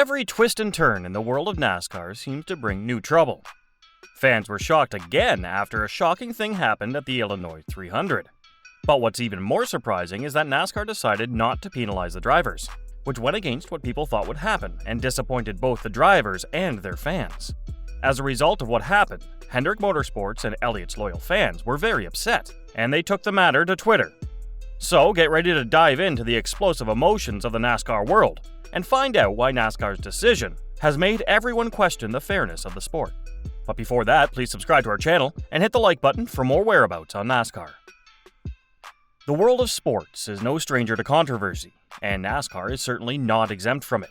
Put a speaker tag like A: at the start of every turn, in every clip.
A: Every twist and turn in the world of NASCAR seems to bring new trouble. Fans were shocked again after a shocking thing happened at the Illinois 300. But what's even more surprising is that NASCAR decided not to penalize the drivers, which went against what people thought would happen and disappointed both the drivers and their fans. As a result of what happened, Hendrick Motorsports and Elliott's loyal fans were very upset, and they took the matter to Twitter. So get ready to dive into the explosive emotions of the NASCAR world and find out why NASCAR's decision has made everyone question the fairness of the sport. But before that, please subscribe to our channel and hit the like button for more whereabouts on NASCAR. The world of sports is no stranger to controversy, and NASCAR is certainly not exempt from it.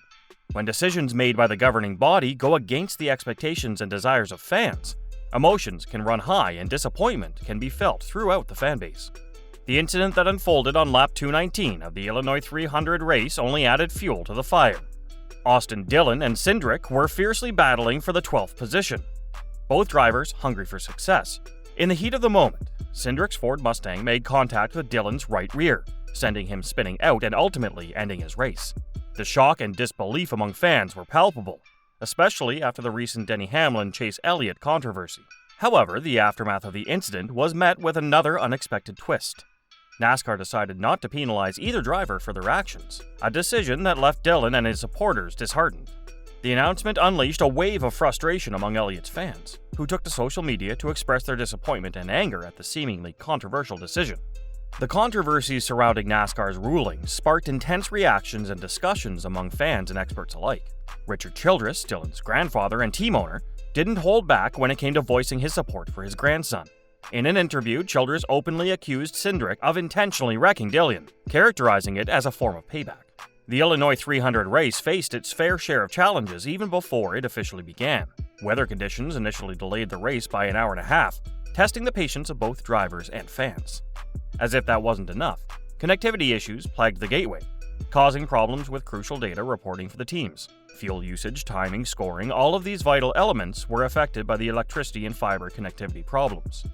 A: When decisions made by the governing body go against the expectations and desires of fans, emotions can run high and disappointment can be felt throughout the fanbase. The incident that unfolded on lap 219 of the Illinois 300 race only added fuel to the fire. Austin Dillon and Hendrick were fiercely battling for the 12th position, both drivers hungry for success. In the heat of the moment, Hendrick's Ford Mustang made contact with Dillon's right rear, sending him spinning out and ultimately ending his race. The shock and disbelief among fans were palpable, especially after the recent Denny Hamlin-Chase Elliott controversy. However, the aftermath of the incident was met with another unexpected twist. NASCAR decided not to penalize either driver for their actions, a decision that left Dillon and his supporters disheartened. The announcement unleashed a wave of frustration among Elliott's fans, who took to social media to express their disappointment and anger at the seemingly controversial decision. The controversies surrounding NASCAR's ruling sparked intense reactions and discussions among fans and experts alike. Richard Childress, Dillon's grandfather and team owner, didn't hold back when it came to voicing his support for his grandson. In an interview, Childress openly accused Hendrick of intentionally wrecking Dillon, characterizing it as a form of payback. The Illinois 300 race faced its fair share of challenges even before it officially began. Weather conditions initially delayed the race by an hour and a half, testing the patience of both drivers and fans. As if that wasn't enough, connectivity issues plagued the gateway, causing problems with crucial data reporting for the teams. Fuel usage, timing, scoring, all of these vital elements were affected by the electricity and fiber connectivity problems.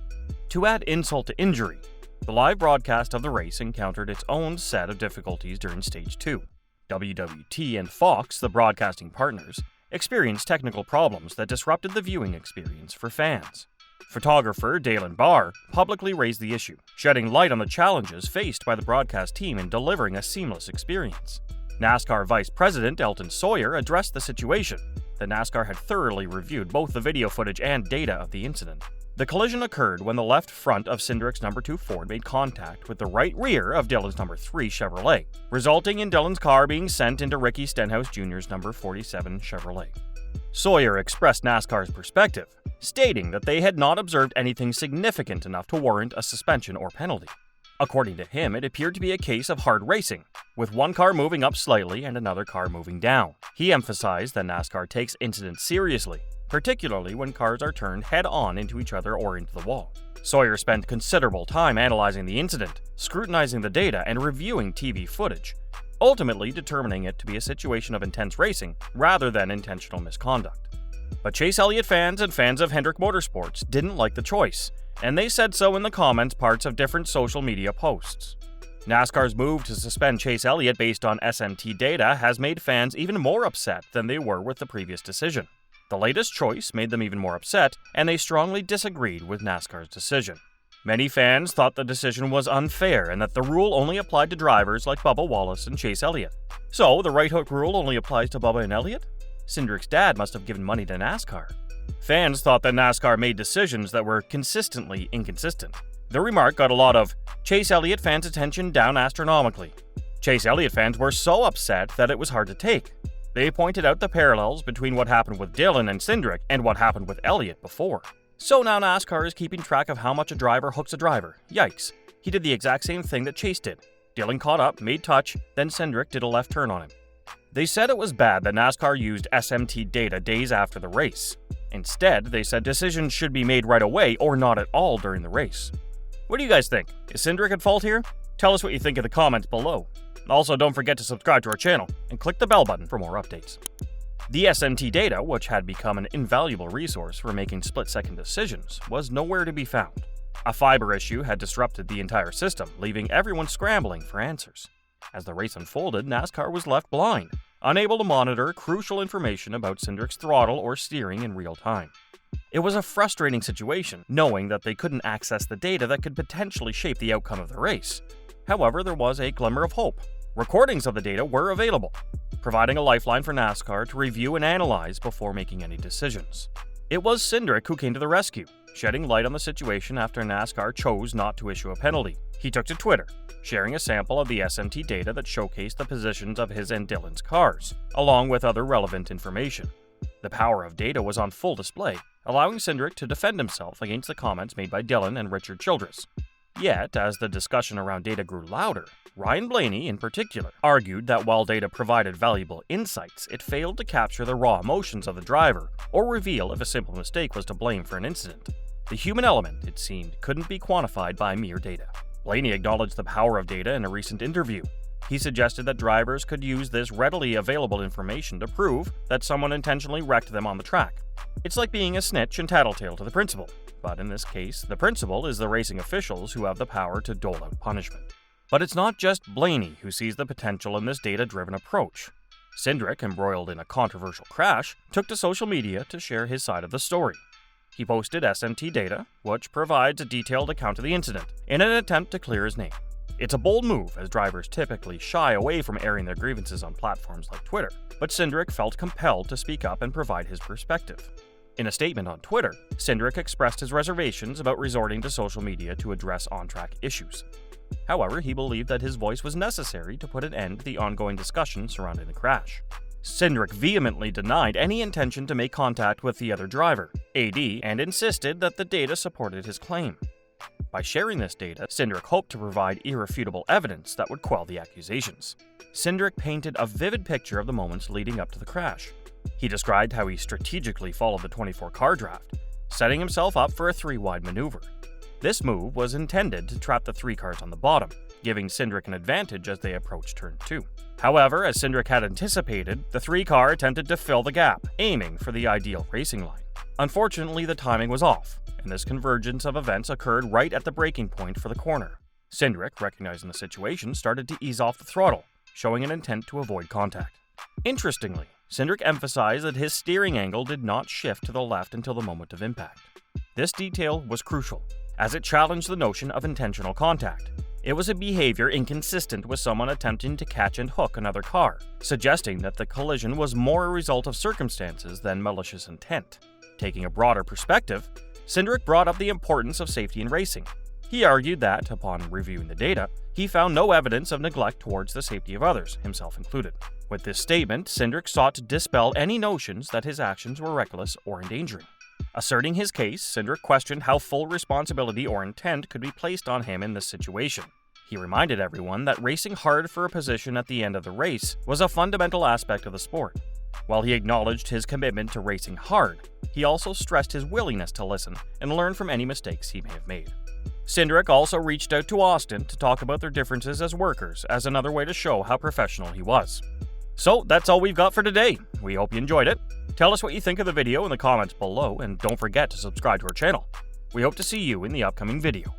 A: To add insult to injury, the live broadcast of the race encountered its own set of difficulties during Stage 2. WWT and Fox, the broadcasting partners, experienced technical problems that disrupted the viewing experience for fans. Photographer Dalen Barr publicly raised the issue, shedding light on the challenges faced by the broadcast team in delivering a seamless experience. NASCAR Vice President Elton Sawyer addressed the situation, that NASCAR had thoroughly reviewed both the video footage and data of the incident. The collision occurred when the left front of Hendrick's number 2 Ford made contact with the right rear of Dillon's number 3 Chevrolet, resulting in Dillon's car being sent into Ricky Stenhouse Jr.'s number 47 Chevrolet. Sawyer expressed NASCAR's perspective, stating that they had not observed anything significant enough to warrant a suspension or penalty. According to him, it appeared to be a case of hard racing, with one car moving up slightly and another car moving down. He emphasized that NASCAR takes incidents seriously, particularly when cars are turned head-on into each other or into the wall. Sawyer spent considerable time analyzing the incident, scrutinizing the data, and reviewing TV footage, ultimately determining it to be a situation of intense racing rather than intentional misconduct. But Chase Elliott fans and fans of Hendrick Motorsports didn't like the choice, and they said so in the comments parts of different social media posts. NASCAR's move to suspend Chase Elliott based on SMT data has made fans even more upset than they were with the previous decision. The latest choice made them even more upset, and they strongly disagreed with NASCAR's decision. Many fans thought the decision was unfair and that the rule only applied to drivers like Bubba Wallace and Chase Elliott. So, the right hook rule only applies to Bubba and Elliott? Hendrick's dad must have given money to NASCAR. Fans thought that NASCAR made decisions that were consistently inconsistent. The remark got a lot of Chase Elliott fans' attention down astronomically. Chase Elliott fans were so upset that it was hard to take. They pointed out the parallels between what happened with Dillon and Hendrick and what happened with Elliott before. So now NASCAR is keeping track of how much a driver hooks a driver. Yikes. He did the exact same thing that Chase did. Dillon caught up, made touch, then Hendrick did a left turn on him. They said it was bad that NASCAR used SMT data days after the race. Instead, they said decisions should be made right away or not at all during the race. What do you guys think? Is Hendrick at fault here? Tell us what you think in the comments below. Also, don't forget to subscribe to our channel and click the bell button for more updates. The SMT data, which had become an invaluable resource for making split-second decisions, was nowhere to be found. A fiber issue had disrupted the entire system, leaving everyone scrambling for answers. As the race unfolded, NASCAR was left blind, unable to monitor crucial information about Cindric's throttle or steering in real time. It was a frustrating situation, knowing that they couldn't access the data that could potentially shape the outcome of the race. However, there was a glimmer of hope. Recordings of the data were available, providing a lifeline for NASCAR to review and analyze before making any decisions. It was Hendrick who came to the rescue, shedding light on the situation after NASCAR chose not to issue a penalty. He took to Twitter, sharing a sample of the SMT data that showcased the positions of his and Dylan's cars, along with other relevant information. The power of data was on full display, allowing Hendrick to defend himself against the comments made by Dylan and Richard Childress. Yet, as the discussion around data grew louder, Ryan Blaney, in particular, argued that while data provided valuable insights, it failed to capture the raw emotions of the driver or reveal if a simple mistake was to blame for an incident. The human element, it seemed, couldn't be quantified by mere data. Blaney acknowledged the power of data in a recent interview. He suggested that drivers could use this readily available information to prove that someone intentionally wrecked them on the track. It's like being a snitch and tattletale to the principal, but in this case, the principal is the racing officials who have the power to dole out punishment. But it's not just Blaney who sees the potential in this data-driven approach. Hendrick, embroiled in a controversial crash, took to social media to share his side of the story. He posted SMT data, which provides a detailed account of the incident, in an attempt to clear his name. It's a bold move, as drivers typically shy away from airing their grievances on platforms like Twitter, but Hendrick felt compelled to speak up and provide his perspective. In a statement on Twitter, Hendrick expressed his reservations about resorting to social media to address on-track issues. However, he believed that his voice was necessary to put an end to the ongoing discussion surrounding the crash. Hendrick vehemently denied any intention to make contact with the other driver, AD, and insisted that the data supported his claim. By sharing this data, Hendrick hoped to provide irrefutable evidence that would quell the accusations. Hendrick painted a vivid picture of the moments leading up to the crash. He described how he strategically followed the 24-car draft, setting himself up for a 3-wide maneuver. This move was intended to trap the 3 cars on the bottom, giving Hendrick an advantage as they approached turn 2. However, as Hendrick had anticipated, the 3-car attempted to fill the gap, aiming for the ideal racing line. Unfortunately, the timing was off, and this convergence of events occurred right at the braking point for the corner. Hendrick, recognizing the situation, started to ease off the throttle, showing an intent to avoid contact. Interestingly, Hendrick emphasized that his steering angle did not shift to the left until the moment of impact. This detail was crucial, as it challenged the notion of intentional contact. It was a behavior inconsistent with someone attempting to catch and hook another car, suggesting that the collision was more a result of circumstances than malicious intent. Taking a broader perspective, Hendrick brought up the importance of safety in racing. He argued that, upon reviewing the data, he found no evidence of neglect towards the safety of others, himself included. With this statement, Hendrick sought to dispel any notions that his actions were reckless or endangering. Asserting his case, Hendrick questioned how full responsibility or intent could be placed on him in this situation. He reminded everyone that racing hard for a position at the end of the race was a fundamental aspect of the sport. While he acknowledged his commitment to racing hard, he also stressed his willingness to listen and learn from any mistakes he may have made. Hendrick also reached out to Austin to talk about their differences as workers as another way to show how professional he was. So that's all we've got for today. We hope you enjoyed it. Tell us what you think of the video in the comments below, and don't forget to subscribe to our channel. We hope to see you in the upcoming video.